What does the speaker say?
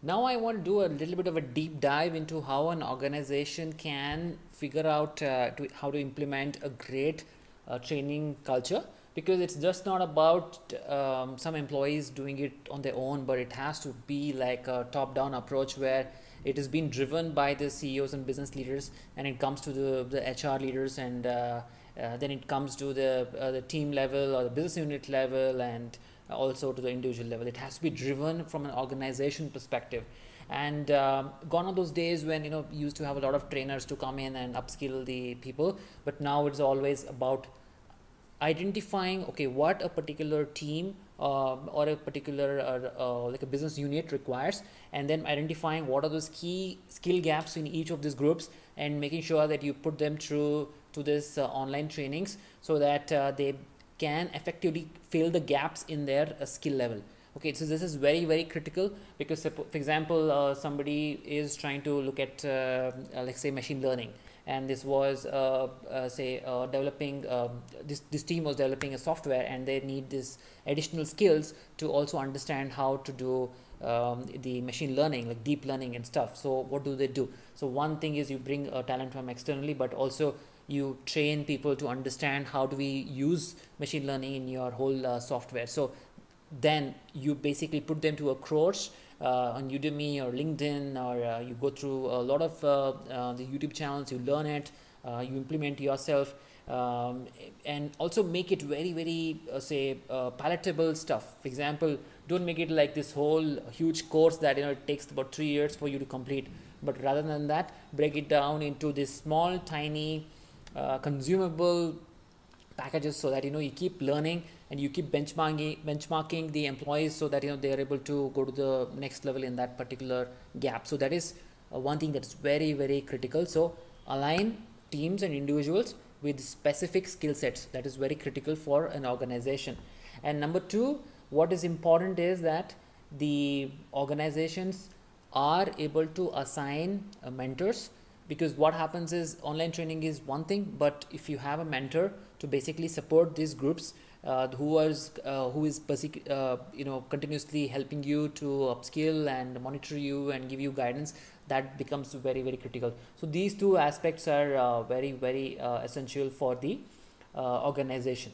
Now I want to do a little bit of a deep dive into how an organization can figure out how to implement a great training culture, because it's just not about some employees doing it on their own, but it has to be like a top-down approach where it is being driven by the CEOs and business leaders, and it comes to the HR leaders, and then it comes to the team level or the business unit level, and also to the individual level. It has to be driven from an organization perspective. And gone are those days when you used to have a lot of trainers to come in and upskill the people, but now it's always about identifying, okay, what a particular team or a particular like a business unit requires, and then identifying what are those key skill gaps in each of these groups, and making sure that you put them through to this online trainings, so that they can effectively fill the gaps in their skill level. Okay, so this is very, very critical, because for example, somebody is trying to look at let's say machine learning, and this was developing this team was developing a software, and they need this additional skills to also understand how to do the machine learning, like deep learning and stuff. So what do they do? So one thing is you bring talent from externally, but also you train people to understand how do we use machine learning in your whole software. So then you basically put them to a course on Udemy or LinkedIn, or you go through a lot of the YouTube channels, you learn it, you implement yourself, and also make it very, very palatable stuff. For example, don't make it like this whole huge course that it takes about 3 years for you to complete, but rather than that, break it down into this small, tiny, consumable packages, so that you keep learning and you keep benchmarking the employees, so that they are able to go to the next level in that particular gap. So that is one thing that's very, very critical. So align teams and individuals with specific skill sets. That is very critical for an organization. And number two, what is important is that the organizations are able to assign mentors, because what happens is online training is one thing, but if you have a mentor to basically support these groups, who is continuously helping you to upskill and monitor you and give you guidance, that becomes very, very critical. So these two aspects are very, very essential for the organization.